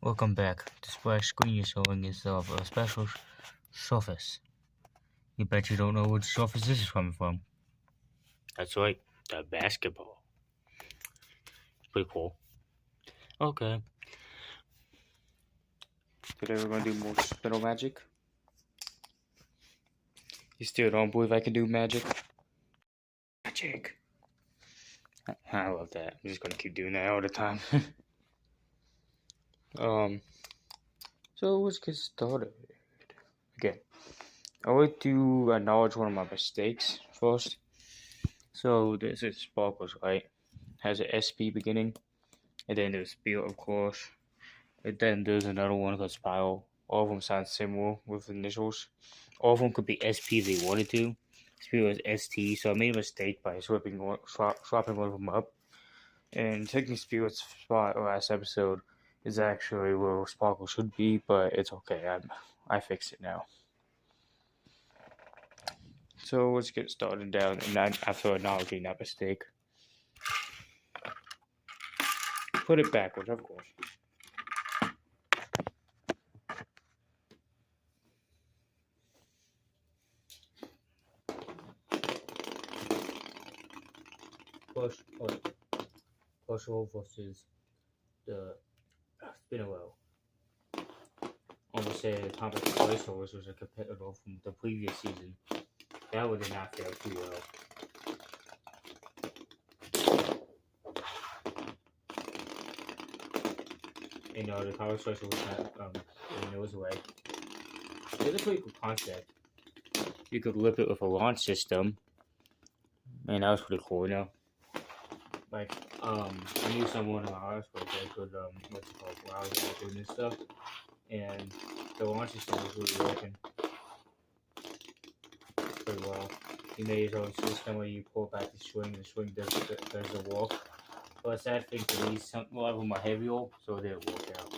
Welcome back. The splash screen is showing is of a special surface. You bet you don't know which surface this is coming from. That's right, the basketball. Pretty cool. Okay. Today we're gonna do more spittle magic. You still don't believe I can do magic? Magic. I love that. I'm just gonna keep doing that all the time. So let's get started. Okay. I want to acknowledge one of my mistakes first. So this is Sparkles, right? Has an SP beginning, and then there's Spirit, of course. And then there's another one called Spiral. All of them sound similar with initials. All of them could be SP if they wanted to. Spirit is ST, so I made a mistake by swapping one of them up. And taking Spirit's spot last episode is actually where Sparkle should be, but it's okay. I fixed it now. So let's get started down, and after acknowledging that mistake, put it backwards, of course. Push hole versus the Spinnerwell. Almost say the Thomas Placeholders was a competitor from the previous season. That one did not fare too well. You know, the Thomas Placeholder was not in those way. It's a pretty cool concept. You could whip it with a launch system, and that was pretty cool, you know. Like, I knew someone in our school that could, what's it called, while I was doing this stuff, and the launch system was really working pretty well. He made his own system where you pull back the swing does the walk. But the sad thing for these, a lot of them are heavier, so it didn't work out.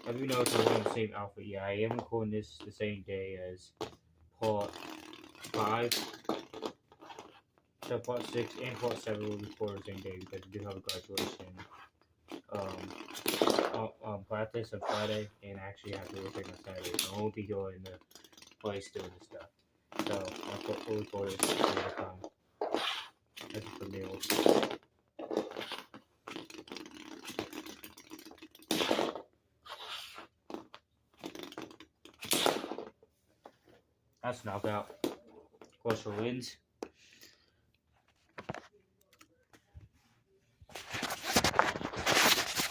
Have you noticed I'm wearing the same outfit? Yeah, I am recording this the same day as part 5. So part 6 and part 7 will be recorded the same day because we do have a graduation practice on Friday, and actually have to work on Saturday. So I won't be going in the place doing this stuff. So I'll record it at the time. That's for meals. That's knockout. Crusher wins.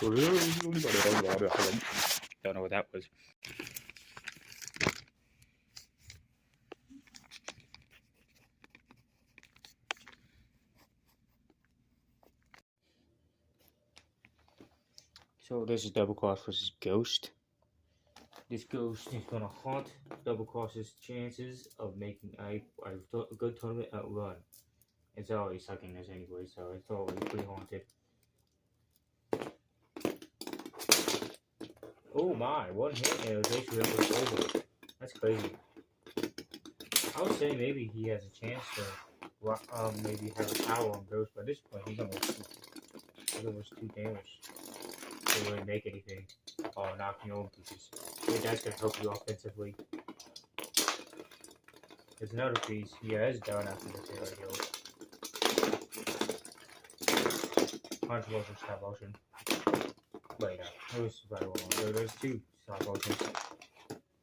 Don't know what that was. So this is Doublecross versus Ghost. This Ghost is gonna haunt Doublecross's chances of making a good tournament run. It's already sucking this anyway, so it's already pretty haunted. Oh my, one hit and it was over. That's crazy. I would say maybe he has a chance to maybe have a power on Ghost, but at this point he's almost 2 damage. To really make anything or knock you over pieces. I think that's gonna help you offensively. There's another piece. Yeah, it's down after the hit right here. Controversial stop motion. Wait, no. It was right one. There's 2 stop motions.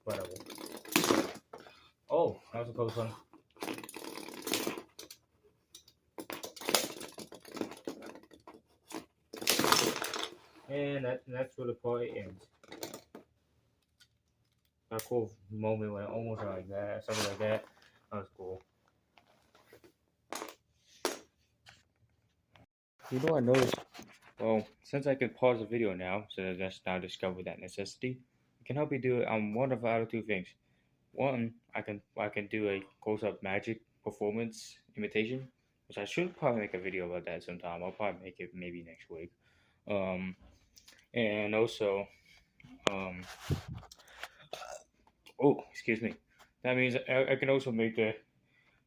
Whatever. Oh, that was a close one. And that's where the party ends. A cool moment when it almost like that, something like that. That was cool. You know, I noticed. Well, since I can pause the video now, so I just now discovered that necessity, it can help you do it on one of out of 2 things. One, I can do a close-up magic performance imitation, which I should probably make a video about that sometime. I'll probably make it maybe next week. And also, oh, excuse me. That means I can also make the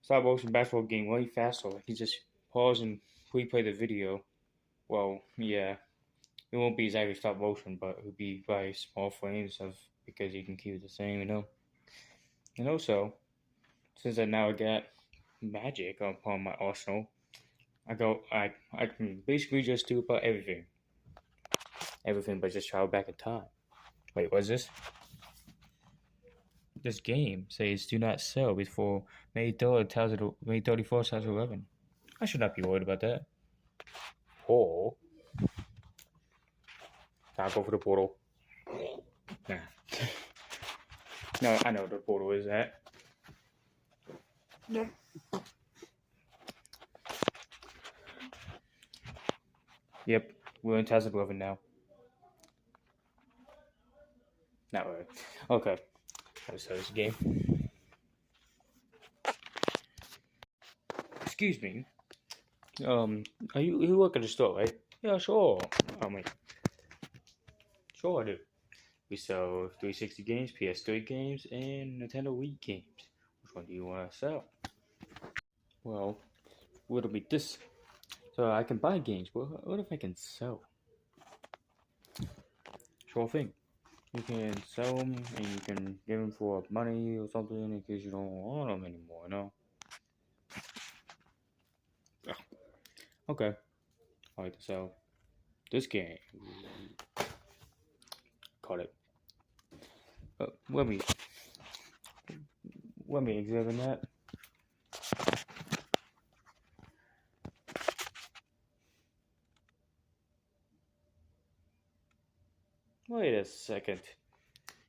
stop motion basketball game way faster. I can just pause and replay the video Well, yeah, it won't be exactly stop motion, but it'll be by small frames of because you can keep it the same, And also, since I now got magic upon my arsenal, I can basically just do about everything, but just travel back in time. Wait, what's this? This game says do not sell before May 34th, 2011. I should not be worried about that. Or I'll go for the portal. Nah. No, I know what the portal is at. Yep. Yep, we're in 2011 now. Not really. Okay. Let's start this game. Excuse me. You work at the store, right? Yeah, sure. I mean, sure I do. We sell 360 games, PS3 games, and Nintendo Wii games. Which one do you want to sell? Well, what'll be this? So I can buy games, but what if I can sell? Sure thing. You can sell them and you can give them for money or something in case you don't want them anymore, Okay. I like to sell this game. Call it. Let me examine that. Wait a second.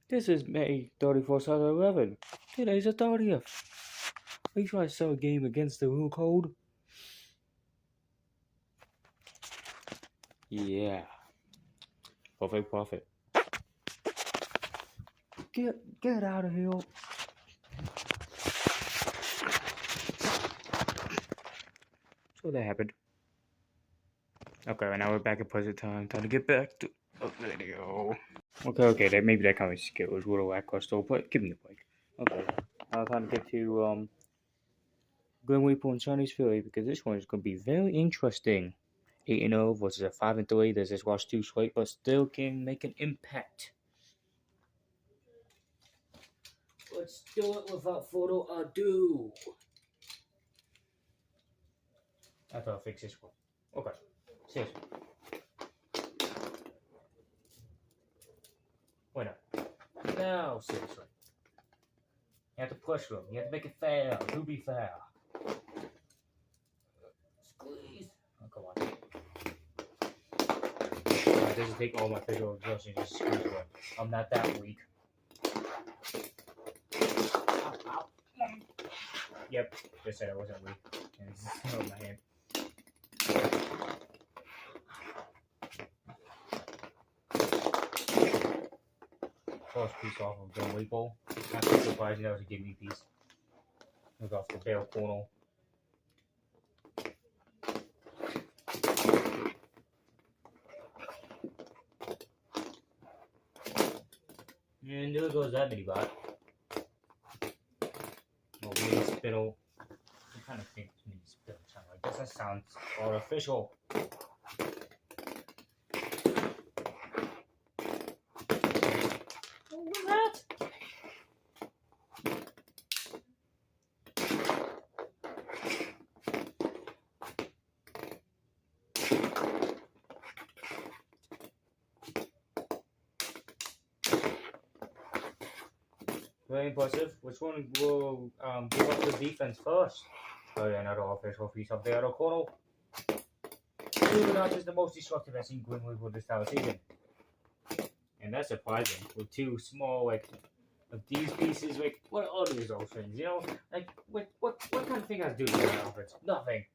This is May 31st, 2011. Today's the 30th. Are you trying to sell a game against the rule code? Yeah. Perfect profit. Get out of here. So that happened. Okay, now we're back at present time. Time to get back to a video. Okay, that kind of skill was a little lackluster, but give me a break. Okay, now time to get to Glen Reaper and Chinese Philly because this one is going to be very interesting. 8-0 versus a 5-3 that just lost 2 straight, but still can make an impact. Let's do it without further ado. I thought I'd fix this one. Okay, seriously. Wait up. No, seriously. You have to push them. You have to make it fair. Do be fair. Squeeze. Oh, come on. It doesn't take all my physical exhaustion just squeeze one. I'm not that weak. Ow, ow. Yep, just said I wasn't weak. And it's still in my hand. First piece off of Glen Reaper. Not too surprised that was a give me piece. Look off the barrel corner. And there goes that mini bot. Oh, mini spittle. I kind of think mini spittle sound like this. That sounds artificial. What? Very impressive. Which one will give up the defense first? Oh yeah, another official piece of the other corner. Doublecross is the most destructive I've seen Glen Reaper this entire season. And that's surprising. With 2 small, like, of these pieces, like, what are these those things? Like, what kind of thing has to do with the outfits? Nothing.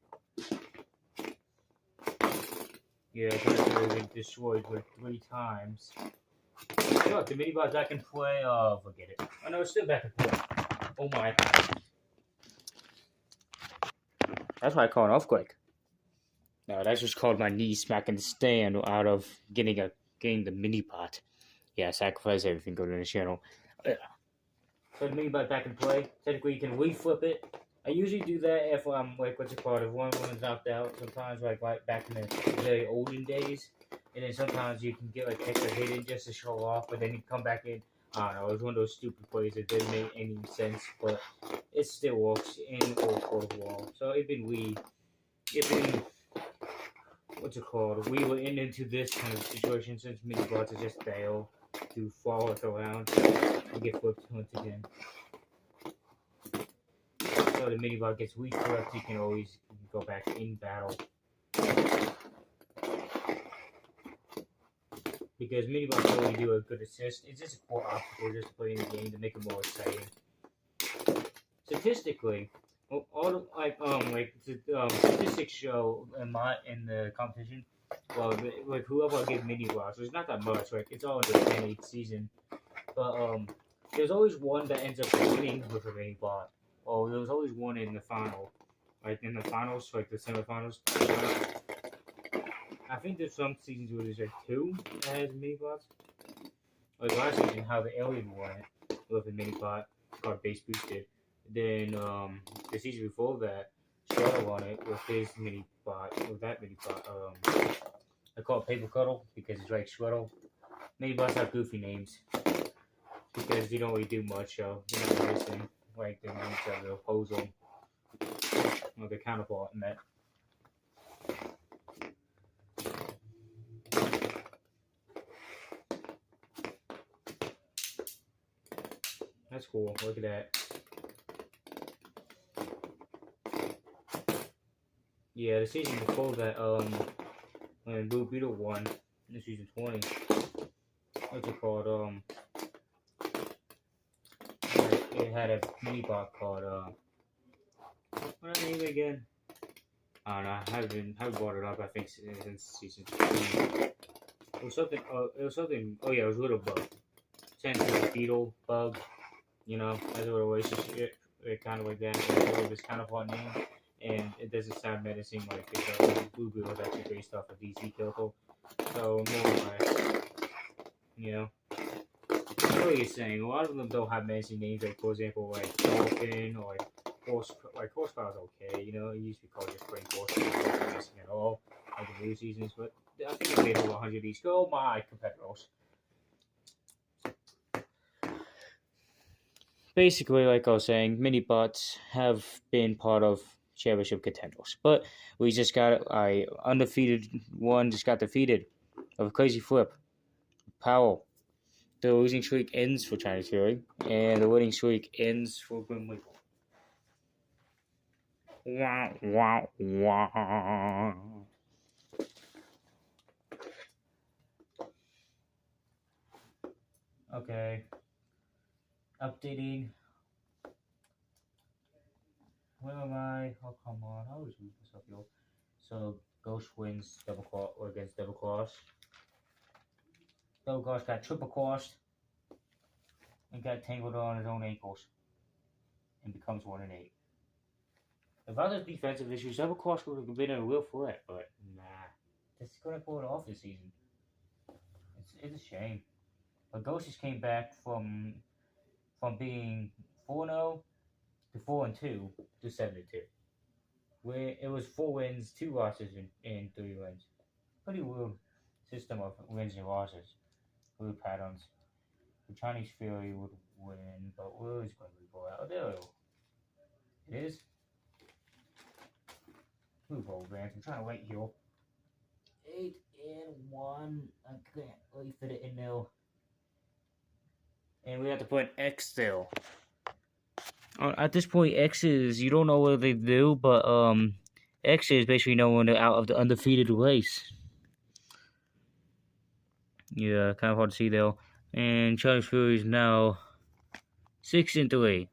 Yeah, it's been destroyed like 3 times. Look, the mini bots I can play. Oh, forget it. Oh no, it's still back in play. Oh my. That's why I call it earthquake. No, that's just called my knee smacking the stand out of getting the mini bot. Yeah, sacrifice everything, go to the channel. So the mini bot back in play. Technically, you can reflip it. I usually do that if like what's it called? If one woman's knocked out, sometimes like back in the very olden days, and then sometimes you can get like extra hidden just to show off, but then you come back in. I don't know. It was one of those stupid plays that didn't make any sense, but it still works in old Cold War. So it been what's it called? We were into this kind of situation since mini bots are just fail to follow us around and get flipped once again. So the mini bot gets weak flipped, you can always go back in battle. Because mini bots really do a good assist. It's just a core obstacle just to play in the game to make it more exciting. Statistically, all the, statistics show in the competition. Well, like whoever I give mini bots, there's not that much. Like it's all in the 10-8 season, but there's always one that ends up winning with a mini bot. Oh, there was always one in the final, like in the finals, like the semifinals. I think there's some seasons where there's like two that has mini bots. Like last season, how the alien won it with a mini bot called base boosted. Then the season before that, Shadow won it with his mini bot, with that mini bot. I call it Paper Cuddle because it's like Shweddle. Mini bots have goofy names because they don't really do much, so they're not resisting like the names of the opposal or the counterpart in that. That's cool. Look at that. Yeah, the season before that, when Blue Beetle won in season 20, what's it called? It had a mini bot called what's the name again? I don't know. I haven't brought it up. I think since season 2. It was something. Oh yeah, it was a little bug. Sensitive beetle bug. You know, has a relationship, kind of like that. With this counterpart name, and it doesn't sound menacing like Blue Beetle was actually based off of DC Coco. So more or less, you know. I know what you're saying. A lot of them don't have menacing names, like for example, like Dolphin or like Horsepower's okay. You know, it used to be called just plain Horsepower, not menacing at all, like the blue seasons. But I think they made over 100 each. Go my competitors. Basically, like I was saying, mini bots have been part of championship contenders, but we just got undefeated one just got defeated of a crazy flip. Powell. The losing streak ends for Chinese Fury, and the winning streak ends for Grim Reaper. Wah, wah, wah. Okay. Updating. Where am I? Oh, come on. I always move this up, yo. So, Ghost wins against Doublecross. Doublecross got triple crossed and got tangled on his own ankles and becomes 1-8. If other defensive issues, Doublecross would have been a real threat, but nah. That's going to pull it off this season. It's a shame. But Ghost just came back from being 4-0 to 4-2 to 7-2. Where it was 4 wins, 2 losses, and 3 wins. Pretty weird system of wins and losses. Weird patterns. The Chinese Fury would win, but where is going to be out? There it is. Move over, Grant. I'm trying to wait here. 8 and 1. I can't really fit it in there. And we have to put an X still. At this point, X's, you don't know what they do, but X is basically knowing they're out of the undefeated race. Yeah, kind of hard to see though. And Chinese Fury is now 6-3.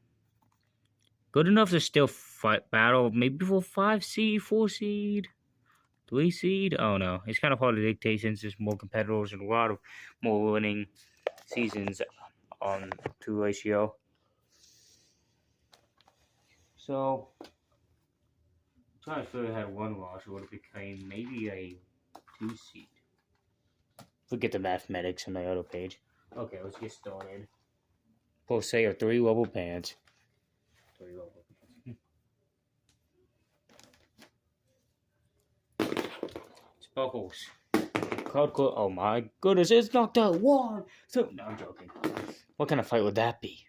Good enough to still fight battle, maybe for 5 seed, 4 seed, 3 seed. I don't know. It's kind of hard to dictate since there's more competitors and a lot of more winning seasons on 2 ratio. So, Chinese Fury had 1 loss, it would have become maybe a 2 seed. Forget the mathematics on my other page. Okay, let's get started. We'll say 3 level pants. 3 level pants. Buckles. Hardcore. Oh my goodness, it's knocked out. One. So, no, I'm joking. What kind of fight would that be?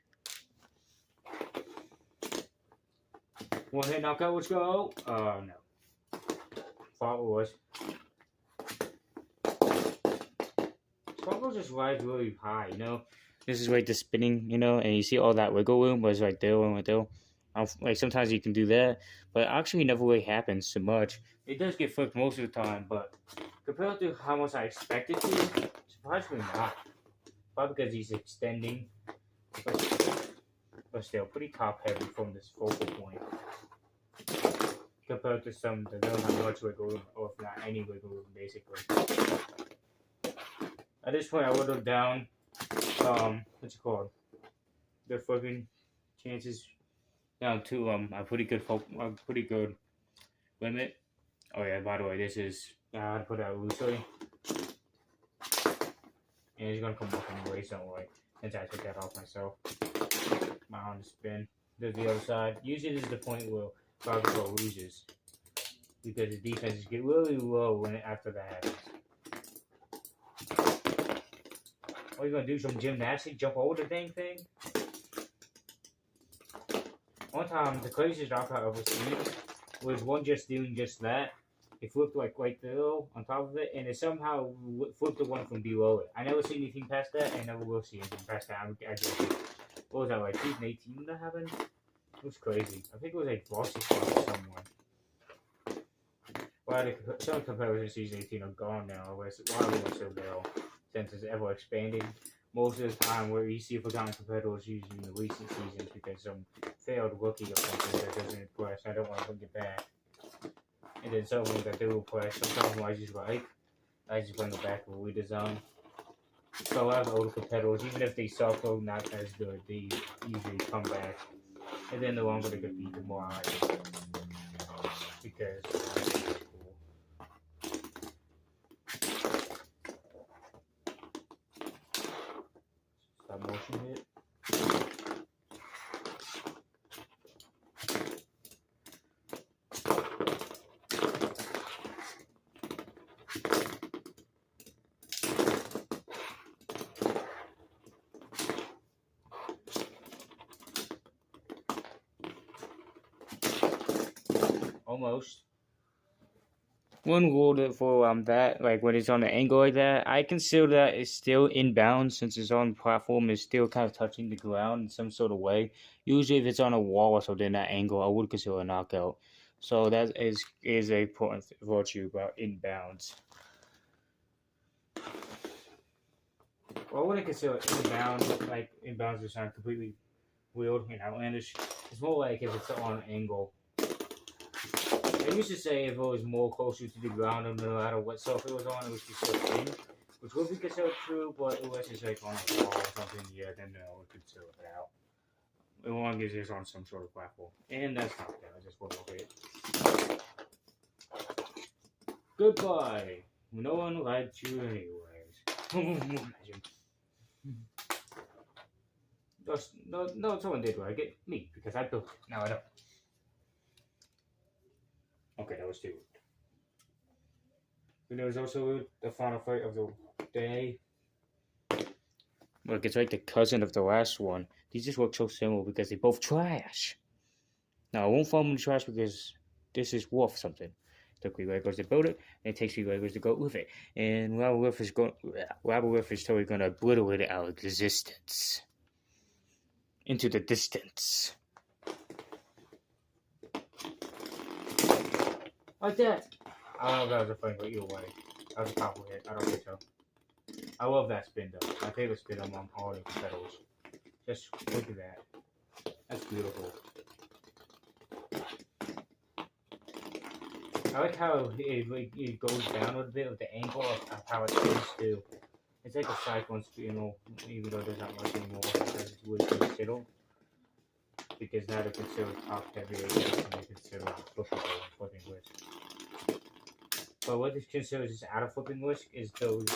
One hit knockout, let's go. No. Thought it was. Sparkle just rides really high, you know? This is like the spinning, you know, and you see all that wiggle room was right there and right there. Like sometimes you can do that, but actually never really happens so much. It does get flipped most of the time, but compared to how much I expected to, surprisingly not. Probably because he's extending, but still pretty top heavy from this focal point. Compared to some that don't have much wiggle room, or if not any wiggle room, basically. At this point, I would have down, what's it called? The fucking chances down to a pretty good limit. Oh yeah, by the way, this is I had to put that loosely, and it's gonna come off anyway. So like, since I took that off myself, my on the spin. There's the other side. Usually, this is the point where Doublecross loses because the defenses get really low after that happens. What are you gonna do? Some gymnastics? Jump over the dang thing? One time, the craziest drop I've ever seen was one just doing just that. It flipped like right there on top of it, and it somehow flipped the one from below it. I never seen anything past that, and I never will see anything past that. What was that, like 2018 that happened? It was crazy. I think it was like Boston or someone. Well, some comparisons season 18 are gone now. Why are we still there? Since it's ever expanded. Most of the time, where you see forgotten competitors usually in the recent seasons because some failed rookie or something that doesn't impress. I don't want to bring it back. And then some of them that do impress. Sometimes I just like. I just bring it back with redesign. So a lot of older competitors, even if they suck or not as good, they usually come back. And then the longer they compete, the more I like it. Because it's cool. Stop motion hit. Almost. One rule for that, like when it's on an angle like that, I consider that it's still inbounds since it's on the platform, it's still kind of touching the ground in some sort of way. Usually, if it's on a wall or something, that angle, I would consider a knockout. So that is a important virtue about inbounds. Well, I wouldn't consider inbounds, like inbounds just sound completely weird and outlandish. It's more like if it's on an angle. I used to say if it was more closer to the ground, no matter what surface it was on, it was considered thin, which would be considered true, but it was just like on a wall or something, yeah, then I would consider it out. As long as it's on some sort of platform. And that's not that, I just won't look at it. Goodbye. No one liked you anyways. No, someone did like it. Me, because I built it. Now I don't. Okay, that was too rude. And there was also the final fight of the day. Look, it's like the cousin of the last one. These just look so similar because they're both trash. Now, I won't throw them in the trash because this is worth something. It took 3 Legos to build it, and it takes 3 Legos to go with it. And Labrinth is totally going to obliterate our existence into the distance. Like that. I don't know if that was a funny, but either way. That was a powerful hit. I don't think so. I love that spin, though. My favorite spin among all the pedals. Just look at that. That's beautiful. I like how it goes down a little bit with the angle of how it spins, too. It's like a cyclone spin, even though there's not much anymore. Because it's really considered. Because now they're considered top heavy, and they're considered flipping whisk. But what this considers is out of flipping whisk is those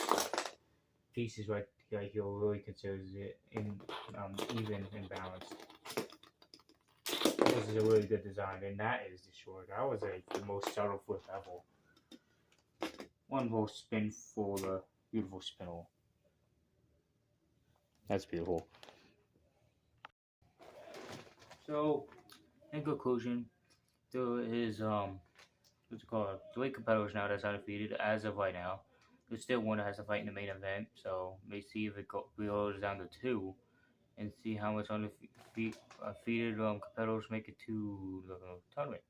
pieces right, like you'll really consider it even and balanced. This is a really good design, and that is the short. That was the most subtle flip ever. one more spin for the beautiful spinel. That's beautiful. So, in conclusion, there is what's it called? 3 competitors now that's undefeated as of right now. There's still one that has to fight in the main event, so let's see if it goes down to 2, and see how much undefeated competitors make it to the tournament.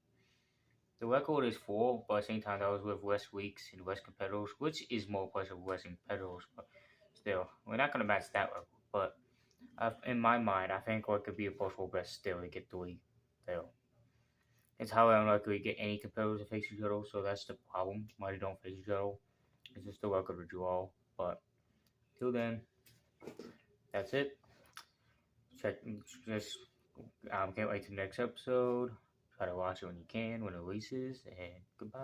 The record is 4, but at the same time, that was with West Weeks and West competitors, which is more impressive with West competitors, but still, we're not going to match that record. But in my mind, I think it could be a possible best still to get 3 still. It's how unlikely to get any competitors to face each other, so that's the problem. Why they don't face each other. It's just a record to draw. But till then, that's it. Just can't wait to the next episode. Try to watch it when you can, when it releases, and goodbye.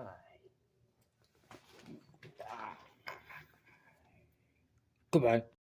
Goodbye.